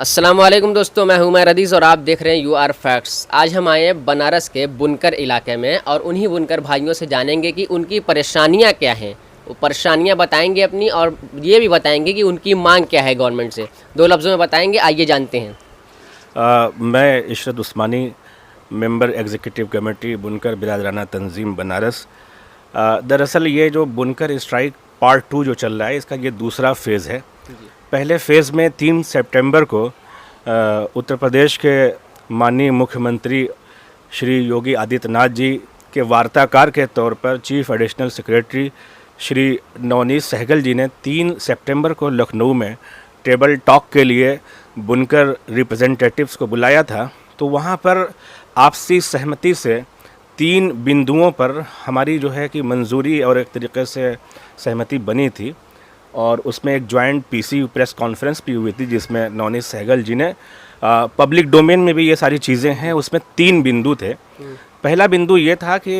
अस्सलामुअलैकुम दोस्तों, मैं हूं रदीस और आप देख रहे हैं यू आर फैक्ट्स। आज हम आए हैं बनारस के बुनकर इलाके में और उन्हीं बुनकर भाइयों से जानेंगे कि उनकी परेशानियां क्या हैं। वो परेशानियां बताएंगे अपनी और ये भी बताएंगे कि उनकी मांग क्या है गवर्नमेंट से। दो लफ्ज़ों में बताएंगे, आइए जानते हैं। मैं इशरत उस्मानी, मेंबर एग्जीक्यूटिव कमेटी बुनकर बिरादराना तंजीम बनारस। दरअसल ये जो बुनकर स्ट्राइक पार्ट 2 जो चल रहा है, इसका ये दूसरा फेज़ है। पहले फ़ेज़ में 3 सितंबर को उत्तर प्रदेश के माननीय मुख्यमंत्री श्री योगी आदित्यनाथ जी के वार्ताकार के तौर पर chief additional secretary Shri Navneet Sehgal ji ने 3 सितंबर को लखनऊ में टेबल टॉक के लिए बुनकर रिप्रेजेंटेटिव्स को बुलाया था। तो वहाँ पर आपसी सहमति से 3 बिंदुओं पर हमारी जो है कि मंजूरी और एक तरीके से सहमति बनी थी और उसमें एक जॉइंट पीसी प्रेस कॉन्फ्रेंस भी हुई थी जिसमें नवनीत सहगल जी ने पब्लिक डोमेन में भी ये सारी चीज़ें हैं। उसमें 3 बिंदु थे। पहला बिंदु ये था कि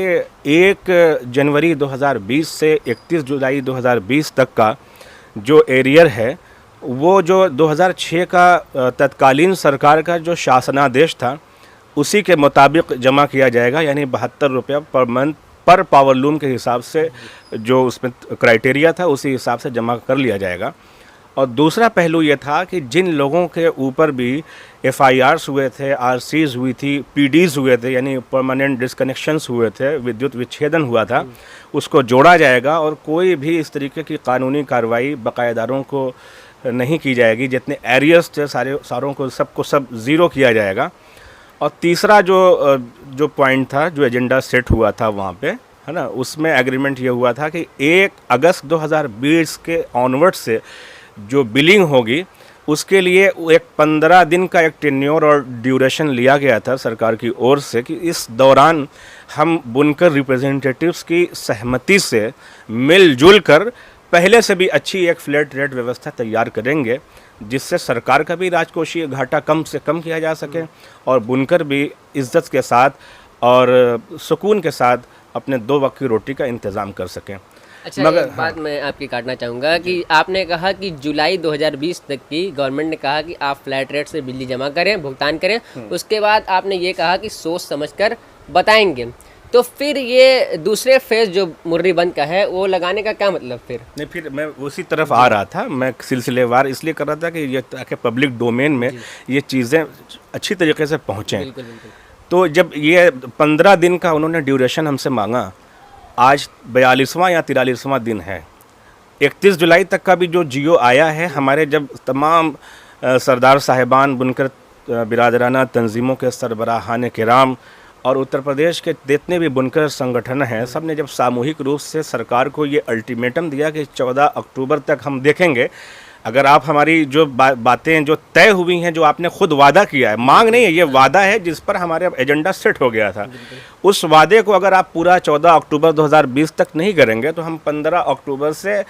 1 जनवरी 2020 से 31 जुलाई 2020 तक का जो एरियर है वो जो 2006 का तत्कालीन सरकार का जो शासनादेश था उसी के मुताबिक जमा किया जाएगा, यानी 72 रुपया पर मंथ पर पावरलूम के हिसाब से जो उसमें क्राइटेरिया था उसी हिसाब से जमा कर लिया जाएगा। और दूसरा पहलू ये था कि जिन लोगों के ऊपर भी एफआईआर्स हुए थे, आरसीज हुई थी, पीडीज हुए थे, यानी परमानेंट डिस्कनेक्शंस हुए थे, विद्युत विच्छेदन हुआ था, उसको जोड़ा जाएगा और कोई भी इस तरीके की कानूनी कार्रवाई बकायेदारों को नहीं की जाएगी। जितने एरियर्स थे सारों को सबको सब ज़ीरो किया जाएगा। और तीसरा जो पॉइंट था, जो एजेंडा सेट हुआ था वहाँ पे, है ना, उसमें एग्रीमेंट ये हुआ था कि 1 अगस्त 2020 के ऑनवर्ड से जो बिलिंग होगी उसके लिए एक 15 दिन का एक टेन्योर और ड्यूरेशन लिया गया था सरकार की ओर से कि इस दौरान हम बुनकर रिप्रेजेंटेटिव्स की सहमति से मिलजुल कर पहले से भी अच्छी एक फ्लैट रेट व्यवस्था तैयार करेंगे जिससे सरकार का भी राजकोषीय घाटा कम से कम किया जा सके और बुनकर भी इज्जत के साथ और सुकून के साथ अपने 2 वक्त की रोटी का इंतज़ाम कर सकें। अच्छा, मगर एक बात मैं आपकी काटना चाहूँगा कि आपने कहा कि जुलाई 2020 तक की गवर्नमेंट ने कहा कि आप फ्लैट रेट से बिजली जमा करें, भुगतान करें। उसके बाद आपने ये कहा कि सोच समझकर बताएंगे। तो फिर ये दूसरे फेज़ जो मुर्री बंद का है वो लगाने का क्या मतलब? फिर मैं उसी तरफ आ रहा था। मैं सिलसिलेवार इसलिए कर रहा था कि ये ताकि पब्लिक डोमेन में ये चीज़ें अच्छी तरीके से पहुँचें। बिल्कुल बिल्कुल। तो जब ये 15 दिन का उन्होंने ड्यूरेशन हमसे मांगा, आज 42वां या 43वां दिन है। 31 जुलाई तक का भी जो जियो आया है, हमारे जब तमाम सरदार साहिबान बुनकर बिरादराना तंजीमों के सरबराहान किराम और उत्तर प्रदेश के जितने भी बुनकर संगठन हैं, सब ने जब सामूहिक रूप से सरकार को ये अल्टीमेटम दिया कि 14 अक्टूबर तक हम देखेंगे, अगर आप हमारी जो बातें जो तय हुई हैं, जो आपने खुद वादा किया है, मांग नहीं है, ये वादा है जिस पर हमारे एजेंडा सेट हो गया था, उस वादे को अगर आप पूरा 14 अक्टूबर 2020 तक नहीं करेंगे तो हम 15 अक्टूबर से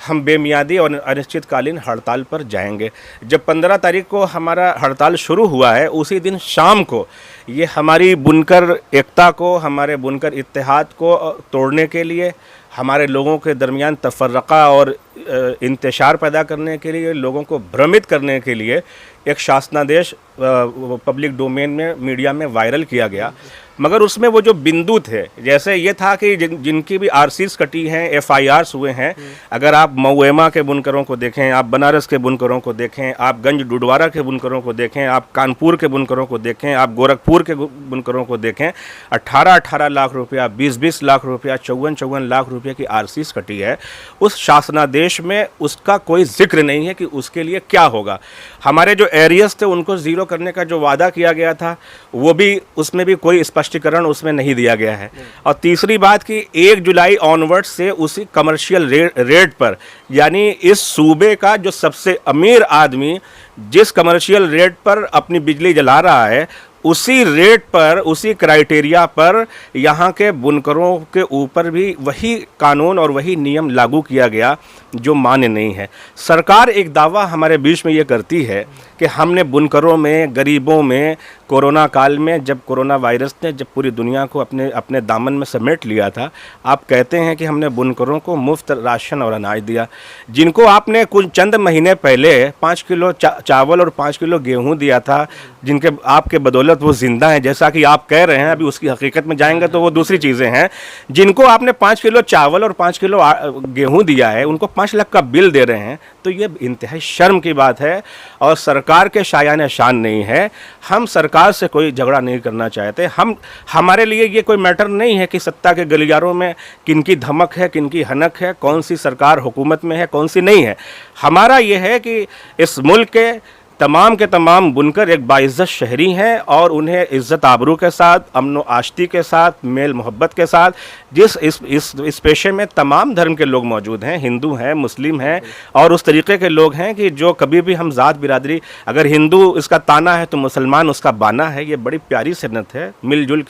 हम बेमियादी और अनिश्चितकालीन हड़ताल पर जाएंगे। जब 15 तारीख को हमारा हड़ताल शुरू हुआ है, उसी दिन शाम को ये हमारी बुनकर एकता को, हमारे बुनकर इत्तेहाद को तोड़ने के लिए, हमारे लोगों के दरमियान तफर्रक़ा और इंतशार पैदा करने के लिए, लोगों को भ्रमित करने के लिए एक शासनादेश पब्लिक डोमेन में मीडिया में वायरल किया गया। मगर उसमें वो जो बिंदु थे, जैसे ये था कि जिनकी भी आरसीज कटी हैं, एफआईआर्स हुए हैं, अगर आप मऊएमा के बुनकरों को देखें, आप बनारस के बुनकरों को देखें, आप गंज डुडवारा के बुनकरों को देखें, आप कानपुर के बुनकरों को देखें, आप गोरखपुर के बुनकरों को देखें, 18-18 लाख रुपया, 20-20 लाख रुपया, 54-54 लाख रुपये की आरसीज कटी है। उस शासनादेश में उसका कोई जिक्र नहीं है कि उसके लिए क्या होगा। हमारे जो एरियर्स थे उनको ज़ीरो करने का जो वादा किया गया था वो भी, उसमें भी कोई स्पष्टीकरण उसमें नहीं दिया गया है। और तीसरी बात कि 1 जुलाई ऑनवर्ड से उसी कमर्शियल रेट पर, यानी इस सूबे का जो सबसे अमीर आदमी जिस कमर्शियल रेट पर अपनी बिजली जला रहा है, उसी रेट पर, उसी क्राइटेरिया पर यहाँ के बुनकरों के ऊपर भी वही कानून और वही नियम लागू किया गया जो मान्य नहीं है। सरकार एक दावा हमारे बीच में ये करती है कि हमने बुनकरों में, गरीबों में, कोरोना काल में जब कोरोना वायरस ने जब पूरी दुनिया को अपने अपने दामन में समेट लिया था, आप कहते हैं कि हमने बुनकरों को मुफ्त राशन और अनाज दिया, जिनको आपने कुछ चंद महीने पहले 5 किलो चावल और 5 किलो गेहूं दिया था, जिनके आपके बदौलत वो जिंदा हैं, जैसा कि आप कह रहे हैं। अभी उसकी हकीकत में जाएंगे तो वो दूसरी चीज़ें हैं। जिनको आपने 5 किलो चावल और 5 किलो गेहूं दिया है, उनको 5 लाख का बिल दे रहे हैं, तो ये इंतहाई शर्म की बात है और सरकार के शायान शान नहीं है। हम सरकार से कोई झगड़ा नहीं करना चाहते। हमारे लिए ये कोई मैटर नहीं है कि सत्ता के गलियारों में किनकी धमक है, किनकी हनक है, कौन सी सरकार हुकूमत में है, कौन सी नहीं है। हमारा ये है कि इस मुल्क के तमाम के तमाम बुनकर एक बाइज़्ज़त शहरी हैं और उन्हें इज़्ज़त आबरू के साथ, अमन व आश्ती के साथ, मेल मोहब्बत के साथ, जिस इस पेशे में तमाम धर्म के लोग मौजूद हैं, हिंदू हैं, मुस्लिम हैं और उस तरीके के लोग हैं कि जो कभी भी हम ज़ात बिरादरी, अगर हिंदू इसका ताना है तो मुसलमान उसका बाना है। ये बड़ी प्यारी सनत है, मिलजुल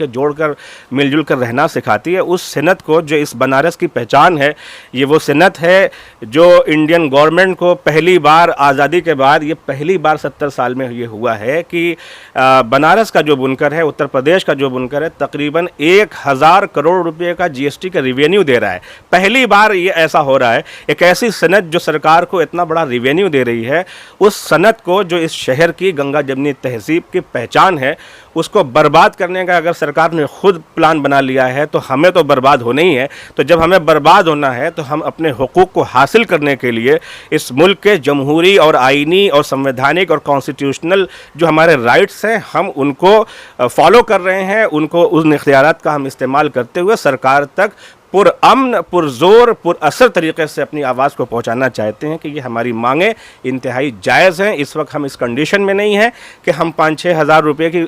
कर रहना सिखाती है। उस सनत को जो इस बनारस की पहचान है, ये वो सनत है जो इंडियन गवर्नमेंट को पहली बार आज़ादी के बाद, ये पहली बार 70 साल में ये हुआ है कि बनारस का जो बुनकर है, उत्तर प्रदेश का जो बुनकर है, तकरीबन 1000 करोड़ रुपए का जीएसटी का रिवेन्यू दे रहा है। पहली बार ये ऐसा हो रहा है। एक ऐसी सनत जो सरकार को इतना बड़ा रिवेन्यू दे रही है, उस सनत को जो इस शहर की गंगा जमनी तहजीब की पहचान है, उसको बर्बाद करने का अगर सरकार ने खुद प्लान बना लिया है तो हमें तो बर्बाद होना ही है। तो जब हमें बर्बाद होना है तो हम अपने हुकूक को हासिल करने के लिए इस मुल्क के जमहूरी और आइनी और संवैधानिक और कॉन्स्टिट्यूशनल जो हमारे राइट्स हैं, हम उनको फॉलो कर रहे हैं। उनको उन इख्तियारात का हम इस्तेमाल करते हुए सरकार तक पुरअमन, पुरजोर, पुरअसर तरीके से अपनी आवाज़ को पहुंचाना चाहते हैं कि ये हमारी मांगें इंतहाई जायज़ हैं। इस वक्त हम इस कंडीशन में नहीं हैं कि हम 5-6 हज़ार रुपये की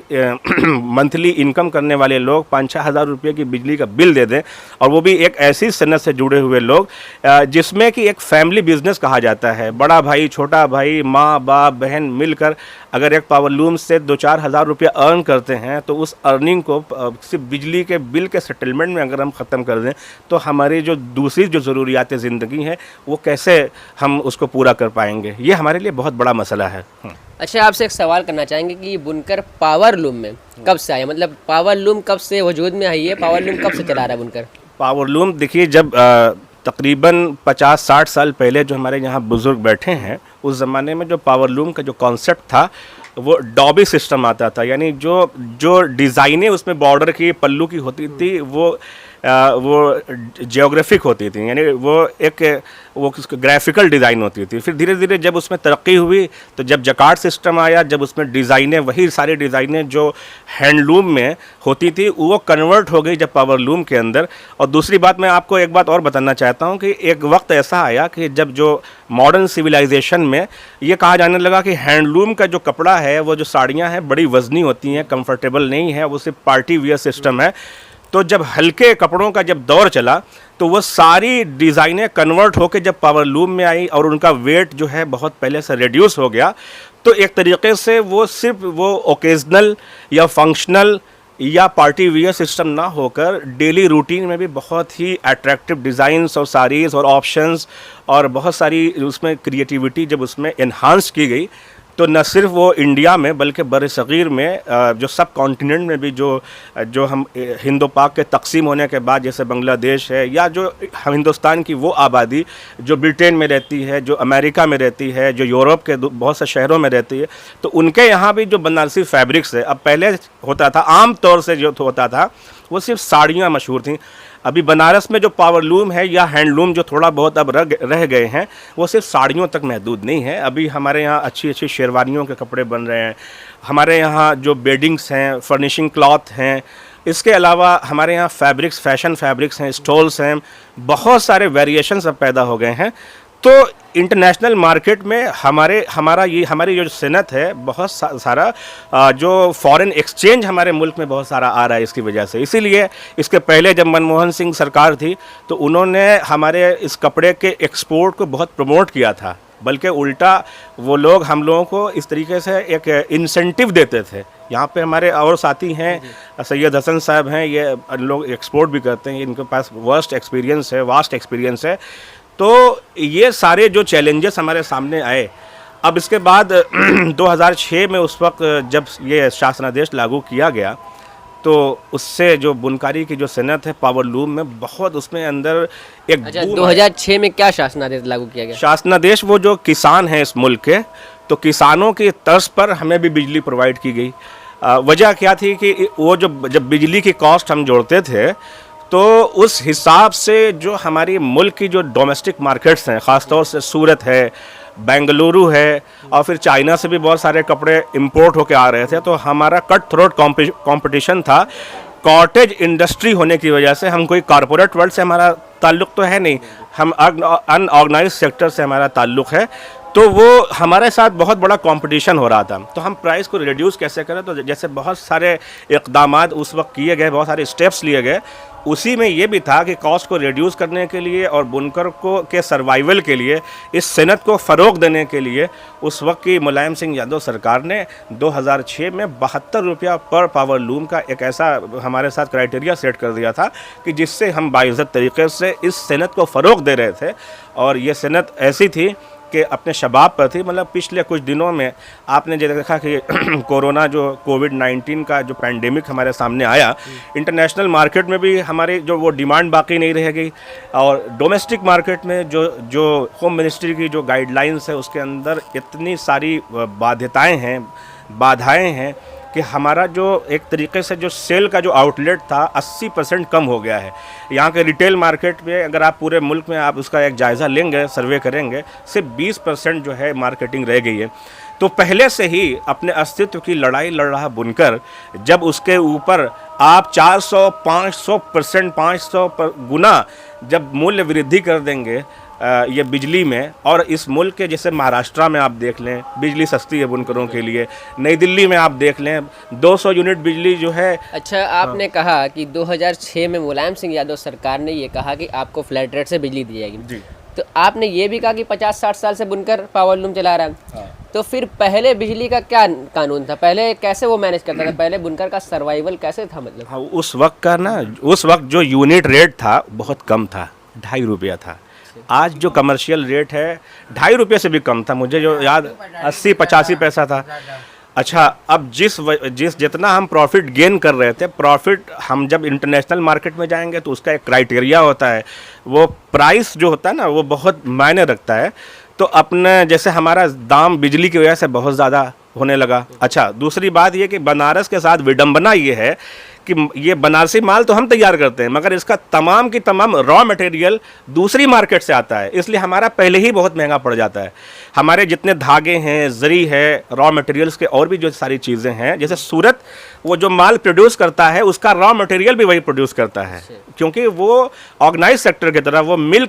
मंथली इनकम करने वाले लोग 5-6 हज़ार रुपये की बिजली का बिल दे दें, और वो भी एक ऐसी सनत से जुड़े हुए लोग जिसमें कि एक फैमिली बिजनेस कहा जाता है। बड़ा भाई, छोटा भाई, माँ बाप, बहन मिलकर अगर एक पावरलूम से 2-4 हज़ार रुपये अर्न करते हैं तो उस अर्निंग को सिर्फ बिजली के बिल के सेटलमेंट में अगर हम ख़त्म कर दें तो हमारी जो दूसरी जो ज़रूरियात ज़िंदगी हैं वो कैसे हम उसको पूरा कर पाएंगे। ये हमारे लिए बहुत बड़ा मसला है। अच्छा, आपसे एक सवाल करना चाहेंगे कि ये बुनकर पावरलूम में कब से आया, मतलब पावरलूम कब से वजूद में आई है, पावरलूम कब से चला रहा है बुनकर? पावरलूम देखिए, जब तकरीबन 50-60 साल पहले जो हमारे यहाँ बुज़ुर्ग बैठे हैं, उस ज़माने में जो पावरलूम का जो कॉन्सेप्ट था वो डॉबी सिस्टम आता था। यानी जो डिज़ाइनें उसमें बॉर्डर की, पल्लू की होती थी वो जियोग्राफिक होती थी, यानी वो ग्राफिकल डिज़ाइन होती थी। फिर धीरे धीरे जब उसमें तरक्की हुई तो जब जकार्ड सिस्टम आया, जब उसमें डिज़ाइनें, वही सारी डिज़ाइनें जो हैंडलूम में होती थी वो कन्वर्ट हो गई जब पावरलूम के अंदर। और दूसरी बात, मैं आपको एक बात और बताना चाहता हूँ कि एक वक्त ऐसा आया कि जब जो मॉडर्न सिविलाइजेशन में ये कहा जाने लगा कि हैंडलूम का जो कपड़ा है, वो जो साड़ियाँ हैं बड़ी वज़नी होती हैं, कंफर्टेबल नहीं है, वो सिर्फ पार्टी वियर सिस्टम है। तो जब हल्के कपड़ों का जब दौर चला तो वो सारी डिज़ाइनें कन्वर्ट होकर जब पावरलूम में आई और उनका वेट जो है बहुत पहले से रिड्यूस हो गया, तो एक तरीके से वो सिर्फ वो ओकेजनल या फंक्शनल या पार्टी वियर सिस्टम ना होकर डेली रूटीन में भी बहुत ही अट्रैक्टिव डिज़ाइंस और साड़ीज़ और ऑप्शंस और बहुत सारी उसमें क्रिएटिविटी जब उसमें इन्हांस की गई, तो न सिर्फ वो इंडिया में बल्कि बर-ए-सग़ीर में जो सब कॉन्टिनेंट में भी जो हम हिंदो पाक के तकसीम होने के बाद, जैसे बांग्लादेश है या जो हिंदुस्तान की वो आबादी जो ब्रिटेन में रहती है, जो अमेरिका में रहती है, जो यूरोप के बहुत से शहरों में रहती है, तो उनके यहाँ भी जो बनारसी फैब्रिक्स है, अब पहले होता था आम तौर से जो होता था वो सिर्फ साड़ियाँ मशहूर थीं। अभी बनारस में जो पावरलूम है या हैंडलूम जो थोड़ा बहुत अब रह गए हैं, वो सिर्फ साड़ियों तक महदूद नहीं है। अभी हमारे यहाँ अच्छी अच्छी शेरवानियों के कपड़े बन रहे हैं, हमारे यहाँ जो बेडिंग्स हैं, फर्निशिंग क्लॉथ हैं, इसके अलावा हमारे यहाँ फैब्रिक्स, फैशन फैब्रिक्स हैं, स्टॉल्स हैं, बहुत सारे वेरिएशंस अब पैदा हो गए हैं। तो इंटरनेशनल मार्केट में हमारी जो सनत है, बहुत सारा जो फॉरेन एक्सचेंज हमारे मुल्क में बहुत सारा आ रहा है इसकी वजह से। इसीलिए इसके पहले जब मनमोहन सिंह सरकार थी तो उन्होंने हमारे इस कपड़े के एक्सपोर्ट को बहुत प्रमोट किया था, बल्कि उल्टा वो लोग हम लोगों को इस तरीके से एक इंसेंटिव देते थे। यहाँ पे हमारे और साथी हैं, सैयद हसन साहब हैं, ये लोग एक्सपोर्ट भी करते हैं, इनके पास वास्ट एक्सपीरियंस है। तो ये सारे जो चैलेंजेस हमारे सामने आए अब इसके बाद 2006 में उस वक्त जब ये शासनादेश लागू किया गया तो उससे जो बुनकारी की जो सनत है पावरलूम में बहुत उसमें अंदर एक अच्छा, boom 2006 में क्या शासनादेश लागू किया गया? शासनादेश वो जो किसान हैं इस मुल्क के, तो किसानों की तर्ज पर हमें भी बिजली प्रोवाइड की गई। वजह क्या थी कि वो जब बिजली की कॉस्ट हम जोड़ते थे तो उस हिसाब से जो हमारी मुल्क की जो डोमेस्टिक मार्केट्स हैं, ख़ासतौर से सूरत है, बेंगलुरु है और फिर चाइना से भी बहुत सारे कपड़े इंपोर्ट होके आ रहे थे, तो हमारा कट थ्रोट कंपटीशन था। कॉटेज इंडस्ट्री होने की वजह से हम कोई कॉरपोरेट वर्ल्ड से हमारा ताल्लुक़ तो है नहीं, हम अनऑर्गेनाइज सेक्टर से हमारा ताल्लुक़ है, तो वो हमारे साथ बहुत बड़ा कंपटीशन हो रहा था। तो हम प्राइस को रिड्यूस कैसे करें, तो जैसे बहुत सारे इक़दामात उस वक्त किए गए, बहुत सारे स्टेप्स लिए गए, उसी में ये भी था कि कॉस्ट को रिड्यूस करने के लिए और बुनकर को के सर्वाइवल के लिए, इस सनत को फ़रोग़ देने के लिए उस वक्त की मुलायम सिंह यादव सरकार ने 2006 में 72 रुपया पर पावरलूम का एक ऐसा हमारे साथ क्राइटेरिया सेट कर दिया था कि जिससे हम बाइज़्ज़त तरीके से इस सनत को फ़रोग़ दे रहे थे। और ये सनत ऐसी थी कि अपने शबाब पर थी। मतलब पिछले कुछ दिनों में आपने जो देखा कि कोरोना जो कोविड-19 का जो पैंडेमिक हमारे सामने आया, इंटरनेशनल मार्केट में भी हमारी जो वो डिमांड बाकी नहीं रह गई, और डोमेस्टिक मार्केट में जो होम मिनिस्ट्री की जो गाइडलाइंस है उसके अंदर इतनी सारी बाधाएं हैं कि हमारा जो एक तरीके से जो सेल का जो आउटलेट था 80% कम हो गया है। यहाँ के रिटेल मार्केट में अगर आप पूरे मुल्क में आप उसका एक जायज़ा लेंगे, सर्वे करेंगे, सिर्फ 20% जो है मार्केटिंग रह गई है। तो पहले से ही अपने अस्तित्व की लड़ाई लड़ रहा बुनकर, जब उसके ऊपर आप 400-500% 500 गुना जब मूल्य वृद्धि कर देंगे ये बिजली में, और इस मुल्क के जैसे महाराष्ट्र में आप देख लें बिजली सस्ती है बुनकरों के लिए, नई दिल्ली में आप देख लें 200 यूनिट बिजली जो है। अच्छा, आपने कहा कि 2006 में मुलायम सिंह यादव सरकार ने ये कहा कि आपको फ्लैट रेट से बिजली दी जाएगी जी। तो आपने ये भी कहा कि 50-60 साल से बुनकर पावरलूम चला रहा है। हाँ। तो फिर पहले बिजली का क्या कानून था, पहले कैसे वो मैनेज करता था, पहले बुनकर का सर्वाइवल कैसे था? मतलब हाँ, उस वक्त का ना, उस वक्त जो यूनिट रेट था बहुत कम था, 2.5 रुपया था। आज जो कमर्शियल रेट है 2.5 रुपये से भी कम था, मुझे जो याद 80-85 पैसा था। अच्छा, अब जितना हम प्रॉफिट गेन कर रहे थे, प्रॉफिट हम जब इंटरनेशनल मार्केट में जाएंगे तो उसका एक क्राइटेरिया होता है, वो प्राइस जो होता है ना वो बहुत मायने रखता है। तो अपने जैसे हमारा दाम बिजली की वजह से बहुत ज़्यादा होने लगा। अच्छा, दूसरी बात ये कि बनारस के साथ विडंबना ये है कि ये बनारसी माल तो हम तैयार करते हैं, मगर इसका तमाम की तमाम रॉ मटेरियल दूसरी मार्केट से आता है, इसलिए हमारा पहले ही बहुत महंगा पड़ जाता है। हमारे जितने धागे हैं, जरी है, रॉ मटेरियल्स के और भी जो सारी चीज़ें हैं, जैसे सूरत वो जो माल प्रोड्यूस करता है उसका रॉ मटेरियल भी वही प्रोड्यूस करता है, क्योंकि वो ऑर्गेनाइज सेक्टर की तरह, वो मिल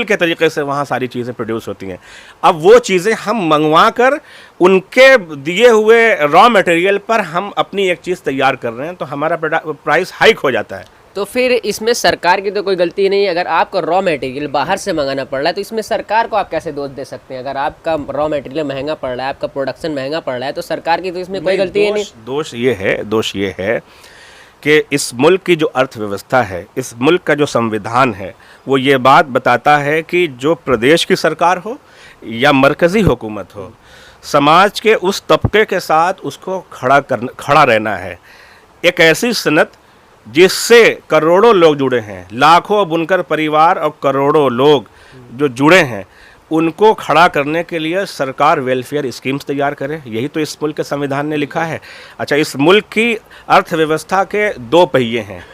के तरीके से वहाँ सारी चीज़ें प्रोड्यूस होती हैं। अब वो चीज़ें हम मंगवा कर उनके दिए हुए रॉ मटेरियल पर हम अपनी एक चीज़ तैयार कर रहे हैं, तो हमारा प्राइस हाइक हो जाता है। तो फिर इसमें सरकार की तो कोई गलती नहीं है। अगर आपको रॉ मटेरियल बाहर से मंगाना पड़ रहा है तो इसमें सरकार को आप कैसे दोष दे सकते हैं? अगर आपका रॉ मटेरियल महंगा पड़ रहा है, आपका प्रोडक्शन महंगा पड़ रहा है, तो सरकार की तो इसमें कोई गलती है नहीं। दोष ये है कि इस मुल्क की जो अर्थव्यवस्था है, इस मुल्क का जो संविधान है, वो ये बात बताता है कि जो प्रदेश की सरकार हो या मरकज़ी हुकूमत हो, समाज के उस तबके के साथ उसको खड़ा रहना है। एक ऐसी सनत जिससे करोड़ों लोग जुड़े हैं, लाखों बुनकर परिवार और करोड़ों लोग जो जुड़े हैं, उनको खड़ा करने के लिए सरकार वेलफेयर स्कीम्स तैयार करे। यही तो इस मुल्क के संविधान ने लिखा है। अच्छा, इस मुल्क की अर्थव्यवस्था के 2 पहिए हैं।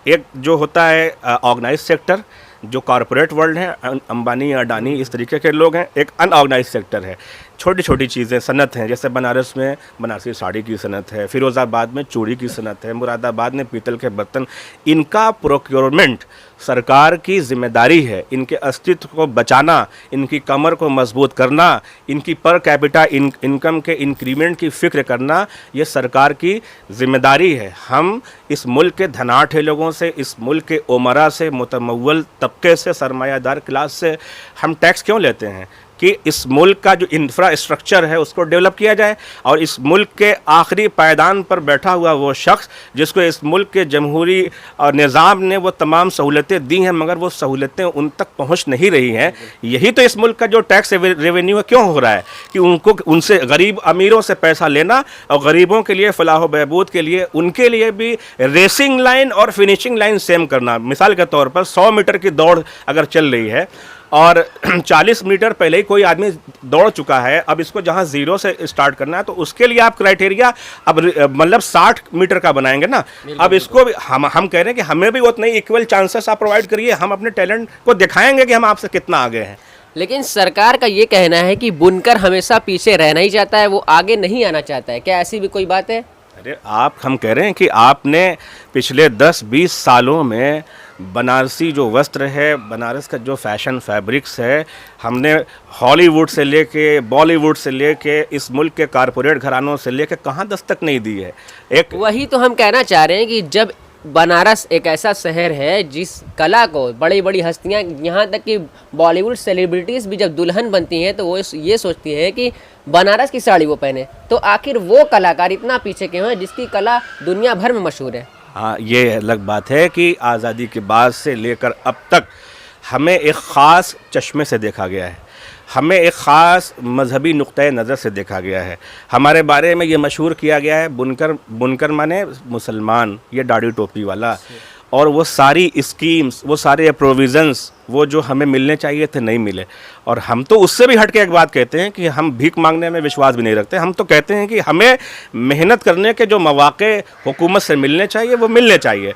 एक जो होता है ऑर्गेनाइज सेक्टर, जो कॉरपोरेट वर्ल्ड है, अंबानी अडानी इस तरीके के लोग हैं। एक अनऑर्गेनाइज सेक्टर है, छोटी छोटी चीज़ें सनत हैं, जैसे बनारस में बनारसी साड़ी की सनत है, फिरोज़ाबाद में चूड़ी की सनत है, मुरादाबाद में पीतल के बर्तन। इनका प्रोक्योरमेंट सरकार की जिम्मेदारी है। इनके अस्तित्व को बचाना, इनकी कमर को मजबूत करना, इनकी पर कैपिटा इनकम के इंक्रीमेंट की फ़िक्र करना, ये सरकार की जिम्मेदारी है। हम इस मुल्क के धनाढ़ लोगों से, इस मुल्क के उमरा से, मुतमव्वल तबके से, सरमायादार क्लास से हम टैक्स क्यों लेते हैं? कि इस मुल्क का जो इंफ्रास्ट्रक्चर है उसको डेवलप किया जाए और इस मुल्क के आखिरी पायदान पर बैठा हुआ वो शख्स जिसको इस मुल्क के जमहूरी और निज़ाम ने वो तमाम सहूलतें दी हैं मगर वो सहूलतें उन तक पहुंच नहीं रही हैं। यही तो इस मुल्क का जो टैक्स रेवेन्यू क्यों हो रहा है कि उनको उनसे गरीब अमीरों से पैसा लेना और गरीबों के लिए फलाह व बहबूद के लिए उनके लिए भी रेसिंग लाइन और फिनिशिंग लाइन सेम करना। मिसाल के तौर पर 100 मीटर की दौड़ अगर चल रही है और 40 मीटर पहले ही कोई आदमी दौड़ चुका है, अब इसको जहां जीरो से स्टार्ट करना है तो उसके लिए आप क्राइटेरिया अब मतलब 60 मीटर का बनाएंगे ना। अब इसको भी हम कह रहे हैं कि हमें भी उतने इक्वल चांसेस आप प्रोवाइड करिए, हम अपने टैलेंट को दिखाएंगे कि हम आपसे कितना आगे हैं। लेकिन सरकार का ये कहना है कि बुनकर हमेशा पीछे रहना ही चाहता है, वो आगे नहीं आना चाहता है। क्या ऐसी भी कोई बात है? अरे हम कह रहे हैं कि आपने पिछले 10-20 सालों में बनारसी जो वस्त्र है, बनारस का जो फैशन फैब्रिक्स है, हमने हॉलीवुड से लेके बॉलीवुड से लेके इस मुल्क के कारपोरेट घरानों से लेके कहाँ दस्तक नहीं दी है। एक वही तो हम कहना चाह रहे हैं कि जब बनारस एक ऐसा शहर है जिस कला को बड़ी बड़ी हस्तियां, यहाँ तक कि बॉलीवुड सेलिब्रिटीज़ भी जब दुल्हन बनती हैं तो वो ये सोचती है कि बनारस की साड़ी वो पहने, तो आखिर वो कलाकार इतना पीछे क्यों है जिसकी कला दुनिया भर में मशहूर है? हाँ, ये अलग बात है कि आज़ादी के बाद से लेकर अब तक हमें एक ख़ास चश्मे से देखा गया है, हमें एक ख़ास मजहबी नुक्ते नज़र से देखा गया है। हमारे बारे में ये मशहूर किया गया है बुनकर माने मुसलमान, ये दाढ़ी टोपी वाला, और वो सारी स्कीम्स, वो सारे प्रोविज़न्स वो जो हमें मिलने चाहिए थे नहीं मिले। और हम तो उससे भी हट के एक बात कहते हैं कि हम भीख मांगने में विश्वास भी नहीं रखते। हम तो कहते हैं कि हमें मेहनत करने के जो मौक़े हुकूमत से मिलने चाहिए वो मिलने चाहिए।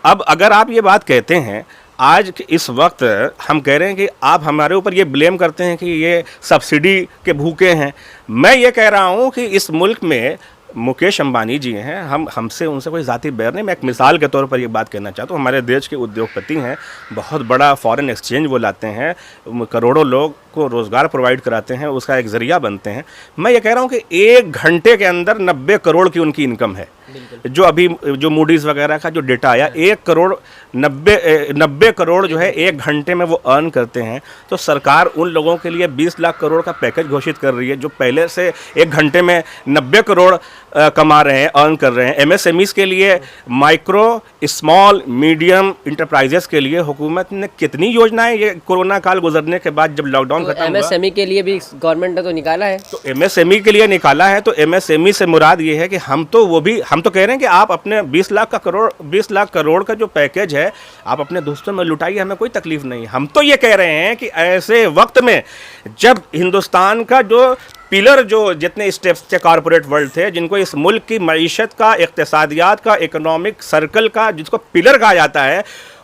अब अगर आप ये बात कहते हैं आज इस वक्त, हम कह रहे हैं कि आप हमारे ऊपर ये ब्लेम करते हैं कि ये सब्सिडी के भूखे हैं। मैं ये कह रहा हूँ कि इस मुल्क में मुकेश अंबानी जी हैं, हमसे उनसे कोई ज़ाती बैर नहीं। मैं एक मिसाल के तौर पर ये बात कहना चाहता हूँ, हमारे देश के उद्योगपति हैं, बहुत बड़ा फॉरेन एक्सचेंज वो लाते हैं, करोड़ों लोग को रोज़गार प्रोवाइड कराते हैं, उसका एक ज़रिया बनते हैं। मैं ये कह रहा हूँ कि 1 घंटे के अंदर 90 करोड़ की उनकी इनकम है। जो अभी जो मूडीज़ वगैरह का जो डेटा आया, 90 करोड़ जो है 1 घंटे में वो अर्न करते हैं। तो सरकार उन लोगों के लिए 20 लाख करोड़ का पैकेज घोषित कर रही है जो पहले से 1 घंटे में 90 करोड़ कमा रहे हैं, अर्न कर रहे हैं। एमएसएमईज़ के लिए, माइक्रो स्मॉल मीडियम इंटरप्राइजेस के लिए हुकूमत ने कितनी योजनाएं ये कोरोना काल गुजरने के बाद जब लॉकडाउन खत्म हुआ, एमएसएमई के लिए भी गवर्नमेंट ने तो निकाला है। तो एमएसएमई के लिए निकाला है, तो एमएसएमई से मुराद ये है कि हम तो कह रहे हैं कि आप अपने 20 लाख करोड़ का जो पैकेज है आप अपने दोस्तों में लुटाइए, हमें कोई तकलीफ नहीं। हम तो ये कह रहे हैं कि ऐसे वक्त में जब हिंदुस्तान का जो पिलर, जो जितने स्टेप्स थे कारपोरेट वर्ल्ड थे, जिनको इस मुल्क की मईशत का, इक्तिसादियात का, इकोनॉमिक सर्कल का जिसको पिलर कहा जाता है,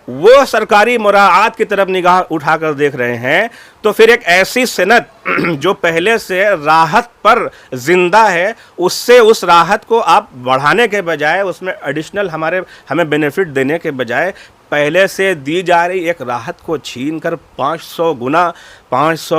वो सरकारी मुराआत की तरफ निगाह उठाकर देख रहे हैं, तो फिर एक ऐसी सनत जो पहले से राहत पर जिंदा है, उससे उस राहत को आप बढ़ाने के बजाय, उसमें एडिशनल हमें बेनिफिट देने के बजाय पहले से दी जा रही एक राहत को छीन कर 500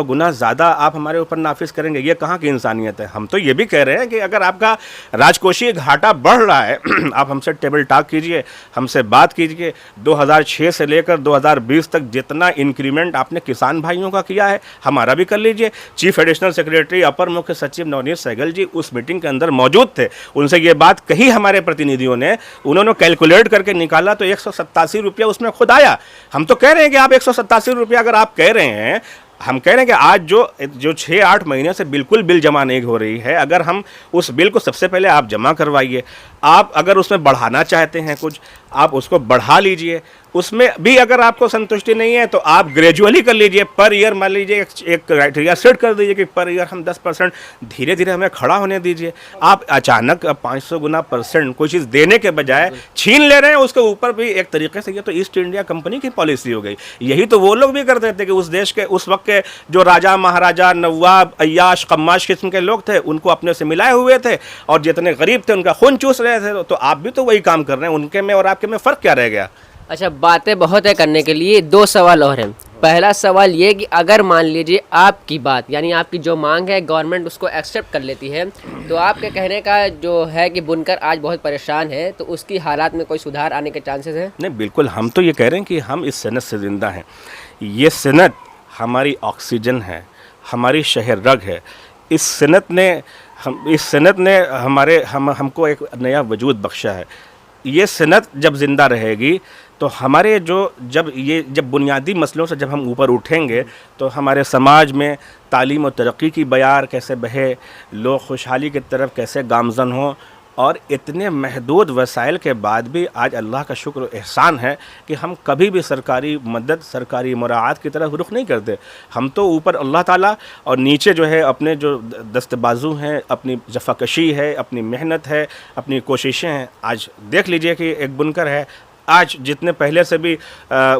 गुना ज़्यादा आप हमारे ऊपर नाफिज करेंगे, ये कहाँ की इंसानियत है? हम तो ये भी कह रहे हैं कि अगर आपका राजकोषीय घाटा बढ़ रहा है, आप हमसे टेबल टॉक कीजिए, हमसे बात कीजिए। 2006 से लेकर 2020 तक जितना इंक्रीमेंट आपने किसान भाइयों का किया है, हमारा भी कर लीजिए। चीफ एडिशनल सेक्रेटरी, अपर मुख्य सचिव नवनीत सहगल जी उस मीटिंग के अंदर मौजूद थे, उनसे ये बात कही हमारे प्रतिनिधियों ने, उन्होंने कैलकुलेट करके निकाला तो 187 रुपया उसमें खुद आया। हम तो कह रहे हैं कि आप 187 रुपया अगर आप कह रहे हैं, हम कह रहे हैं कि आज जो 6-8 महीने से बिल्कुल बिल जमा नहीं हो रही है, अगर हम उस बिल को सबसे पहले आप जमा करवाइए। आप अगर उसमें बढ़ाना चाहते हैं कुछ, आप उसको बढ़ा लीजिए। उसमें भी अगर आपको संतुष्टि नहीं है तो आप ग्रेजुअली कर लीजिए। पर ईयर मान लीजिए एक क्राइटेरिया सेट कर दीजिए कि पर ईयर हम 10%, धीरे धीरे हमें खड़ा होने दीजिए। आप अचानक 500 गुना % कोई चीज़ देने के बजाय छीन ले रहे हैं उसके ऊपर भी। एक तरीके से ये तो ईस्ट इंडिया कंपनी की पॉलिसी हो गई। यही तो वो लोग भी करते थे कि उस देश के उस वक्त के जो राजा महाराजा, नवाब, अय्याश, कम्माश किस्म के लोग थे, उनको अपने से मिलाए हुए थे, और जितने गरीब थे उनका खून चूस रहे थे। तो आप भी तो वही काम कर रहे हैं, उनके में और आपके में फ़र्क क्या रह गया? अच्छा, बातें बहुत है करने के लिए, 2 सवाल और हैं। पहला सवाल ये कि अगर मान लीजिए आपकी बात, यानी आपकी जो मांग है, गवर्नमेंट उसको एक्सेप्ट कर लेती है, तो आपके कहने का जो है कि बुनकर आज बहुत परेशान है, तो उसकी हालात में कोई सुधार आने के चांसेस हैं? नहीं, बिल्कुल। हम तो ये कह रहे हैं कि हम इस सनत से ज़िंदा हैं। ये सनत हमारी ऑक्सीजन है, हमारी शहर रग है। इस सनत ने हमको एक नया वजूद बख्शा है। ये सनत जब ज़िंदा रहेगी तो हमारे जब बुनियादी मसलों से जब हम ऊपर उठेंगे तो हमारे समाज में तालीम और तरक्की की बयार कैसे बहे, लोग खुशहाली की तरफ कैसे गामज़न हों। और इतने महदूद वसाइल के बाद भी आज अल्लाह का शुक्र एहसान है कि हम कभी भी सरकारी मदद, सरकारी मुराआत की तरफ रुख नहीं करते। हम तो ऊपर अल्लाह ताला और नीचे जो है अपने जो दस्तबाजू हैं, अपनी जफ़ाकशी है, अपनी मेहनत है, अपनी कोशिशें हैं। आज देख लीजिए कि एक बुनकर है, आज जितने पहले से भी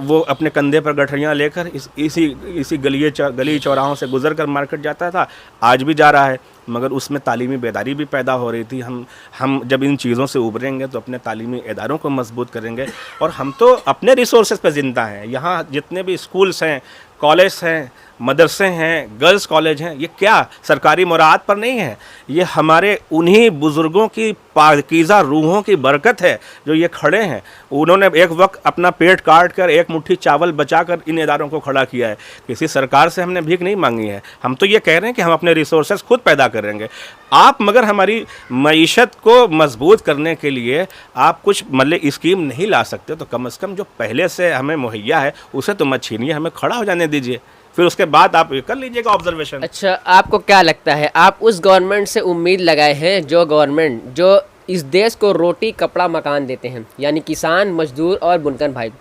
वो अपने कंधे पर गठरियाँ लेकर इसी गली चौराहों से गुजर कर मार्केट जाता था, आज भी जा रहा है। मगर उसमें तालीमी बेदारी भी पैदा हो रही थी। हम जब इन चीज़ों से उभरेंगे तो अपने तालीमी इदारों को मजबूत करेंगे। और हम तो अपने रिसोर्सेज पर ज़िंदा हैं। यहाँ जितने भी स्कूल्स हैं, कॉलेज हैं, मदरसे हैं, गर्ल्स कॉलेज हैं, ये क्या सरकारी मुराद पर नहीं है? ये हमारे उन्हीं बुज़ुर्गों की पाकीज़ा रूहों की बरकत है जो ये खड़े हैं। उन्होंने एक वक्त अपना पेट काट कर एक मुट्ठी चावल बचा कर इन इदारों को खड़ा किया है। किसी सरकार से हमने भीख नहीं मांगी है। हम तो ये कह रहे हैं कि हम अपने रिसोर्सेज खुद पैदा करेंगे। आप मगर हमारी मईशत को मजबूत करने के लिए आप कुछ मतलब स्कीम नहीं ला सकते तो कम से कम जो पहले से हमें मुहैया है उसे तो मत छीनिए, हमें खड़ा हो जाने दीजिए, फिर उसके बाद आप कर लीजिएगा ऑब्जर्वेशन। अच्छा, आपको क्या लगता है, आप उस गवर्नमेंट से उम्मीद लगाए हैं जो गवर्नमेंट जो इस देश को रोटी कपड़ा मकान देते हैं, यानी किसान, मजदूर और बुनकर भाई।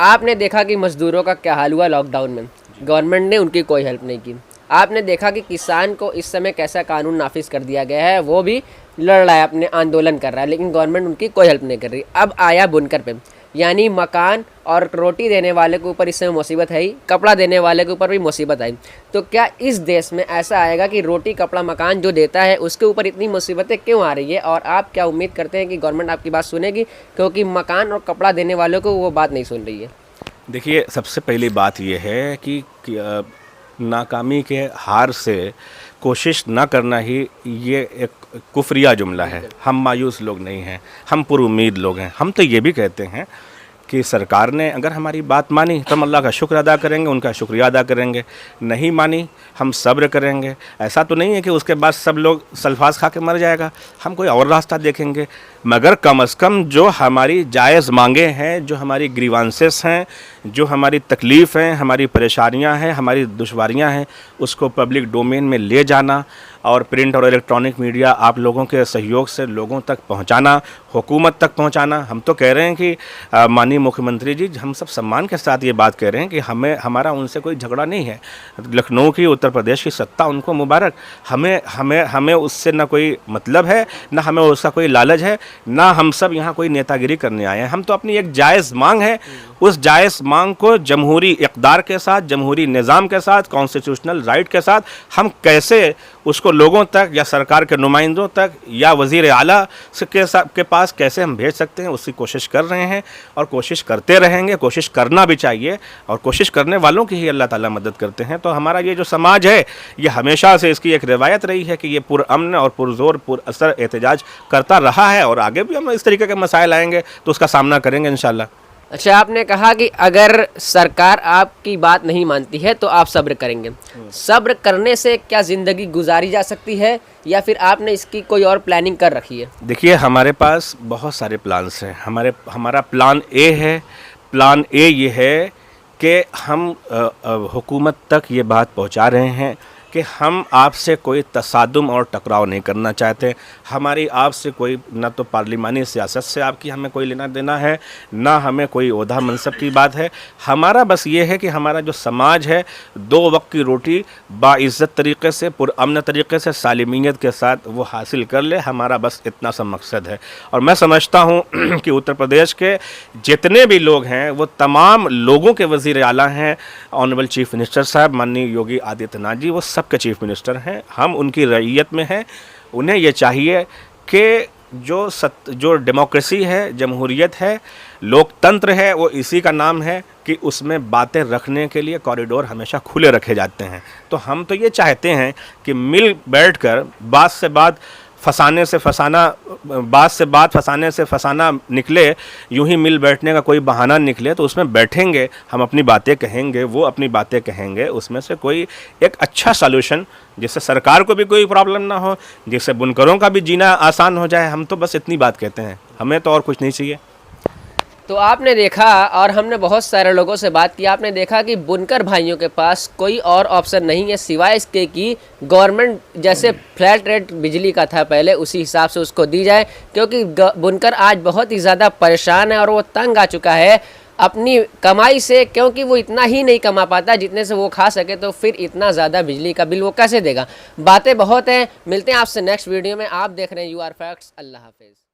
आपने देखा कि मजदूरों का क्या हाल हुआ लॉकडाउन में, गवर्नमेंट ने उनकी कोई हेल्प नहीं की। आपने देखा कि किसान को इस समय कैसा कानून नाफिज कर दिया गया है, वो भी लड़ रहा है, अपने आंदोलन कर रहा है, लेकिन गवर्नमेंट उनकी कोई हेल्प नहीं कर रही। अब आया बुनकर पे, यानी मकान और रोटी देने वाले के ऊपर इस समय मुसीबत है ही, कपड़ा देने वाले के ऊपर भी मुसीबत आई। तो क्या इस देश में ऐसा आएगा कि रोटी कपड़ा मकान जो देता है उसके ऊपर इतनी मुसीबतें क्यों आ रही है? और आप क्या उम्मीद करते हैं कि गवर्नमेंट आपकी बात सुनेगी, क्योंकि मकान और कपड़ा देने वालों को वो बात नहीं सुन रही है? देखिए, सबसे पहली बात यह है कि नाकामी के हार से कोशिश ना करना ही ये एक कुफरिया जुमला है। हम मायूस लोग नहीं हैं, हम पुरुम्मीद लोग हैं। हम तो ये भी कहते हैं कि सरकार ने अगर हमारी बात मानी तो हम अल्लाह का शुक्र अदा करेंगे, उनका शुक्रिया अदा करेंगे। नहीं मानी हम सब्र करेंगे। ऐसा तो नहीं है कि उसके बाद सब लोग सल्फास खा के मर जाएगा, हम कोई और रास्ता देखेंगे। मगर कम से कम जो हमारी जायज़ मांगे हैं, जो हमारी ग्रीवांसेस हैं, जो हमारी तकलीफ़ हैं, हमारी परेशानियां हैं, हमारी दुश्वारियां हैं, उसको पब्लिक डोमेन में ले जाना और प्रिंट और इलेक्ट्रॉनिक मीडिया आप लोगों के सहयोग से लोगों तक पहुंचाना, हुकूमत तक पहुंचाना। हम तो कह रहे हैं कि माननीय मुख्यमंत्री जी, हम सब सम्मान के साथ ये बात कह रहे हैं कि हमारा उनसे कोई झगड़ा नहीं है। लखनऊ की, उत्तर प्रदेश की सत्ता उनको मुबारक। हमें उससे ना कोई मतलब है, ना हमें उसका कोई लालच है, ना हम सब यहाँ कोई नेतागिरी करने आए हैं। हम तो अपनी एक जायज़ मांग है, उस जायज़ मांग को जमहूरी इक़्तिदार के साथ, जमहूरी निज़ाम के साथ, कॉन्स्टिट्यूशनल राइट के साथ हम कैसे उसको लोगों तक या सरकार के नुमाइंदों तक या वज़ीर आला के पास कैसे हम भेज सकते हैं, उसकी कोशिश कर रहे हैं और कोशिश करते रहेंगे। कोशिश करना भी चाहिए और कोशिश करने वालों की ही अल्लाह ताला मदद करते हैं। तो हमारा ये जो समाज है, ये हमेशा से इसकी एक रिवायत रही है कि ये पुरअमन और पुरज़ोर पुरअसर एहतजाज करता रहा है और आगे भी हम इस तरीके के मसाइल आएंगे तो उसका सामना करेंगे इंशाल्लाह। अच्छा, आपने कहा कि अगर सरकार आपकी बात नहीं मानती है तो आप सब्र करेंगे। सब्र करने से क्या ज़िंदगी गुजारी जा सकती है या फिर आपने इसकी कोई और प्लानिंग कर रखी है? देखिए, हमारे पास बहुत सारे प्लान्स हैं। हमारा प्लान ए है। प्लान ए ये है कि हम हुकूमत तक ये बात पहुंचा रहे हैं कि हम आपसे कोई तसादुम और टकराव नहीं करना चाहते। हमारी आपसे कोई ना तो पार्लिमानी सियासत से आपकी हमें कोई लेना देना है, ना हमें कोई ओहदा मनसब की बात है। हमारा बस ये है कि हमारा जो समाज है, 2 वक्त की रोटी बाइज़्ज़त तरीक़े से, पुरअमन तरीक़े से, सालिमियत के साथ वो हासिल कर ले। हमारा बस इतना सा मकसद है। और मैं समझता हूँ कि उत्तर प्रदेश के जितने भी लोग हैं वो तमाम लोगों के वज़ीर आला हैं। ऑनरेबल चीफ़ मिनिस्टर साहब माननीय योगी आदित्यनाथ जी, वो सबके चीफ़ मिनिस्टर हैं। हम उनकी रईयत में हैं। उन्हें ये चाहिए कि जो डेमोक्रेसी है, जमहूरियत है, लोकतंत्र है, वो इसी का नाम है कि उसमें बातें रखने के लिए कॉरिडोर हमेशा खुले रखे जाते हैं। तो हम तो ये चाहते हैं कि मिल बैठकर बात से बात फंसाने से फंसाना, बात से बात, फंसाने से फंसाना निकले, यूं ही मिल बैठने का कोई बहाना निकले, तो उसमें बैठेंगे, हम अपनी बातें कहेंगे, वो अपनी बातें कहेंगे, उसमें से कोई एक अच्छा सॉल्यूशन जिससे सरकार को भी कोई प्रॉब्लम ना हो, जिससे बुनकरों का भी जीना आसान हो जाए। हम तो बस इतनी बात कहते हैं, हमें तो और कुछ नहीं चाहिए। तो आपने देखा, और हमने बहुत सारे लोगों से बात की, आपने देखा कि बुनकर भाइयों के पास कोई और ऑप्शन नहीं है सिवाय इसके कि गवर्नमेंट जैसे फ्लैट रेट बिजली का था पहले उसी हिसाब से उसको दी जाए, क्योंकि बुनकर आज बहुत ही ज़्यादा परेशान है और वो तंग आ चुका है अपनी कमाई से, क्योंकि वो इतना ही नहीं कमा पाता जितने से वो खा सके, तो फिर इतना ज़्यादा बिजली का बिल वो कैसे देगा। बातें बहुत हैं, मिलते हैं आपसे नेक्स्ट वीडियो में। आप देख रहे हैं UR फैक्ट्स। अल्लाह हाफिज़।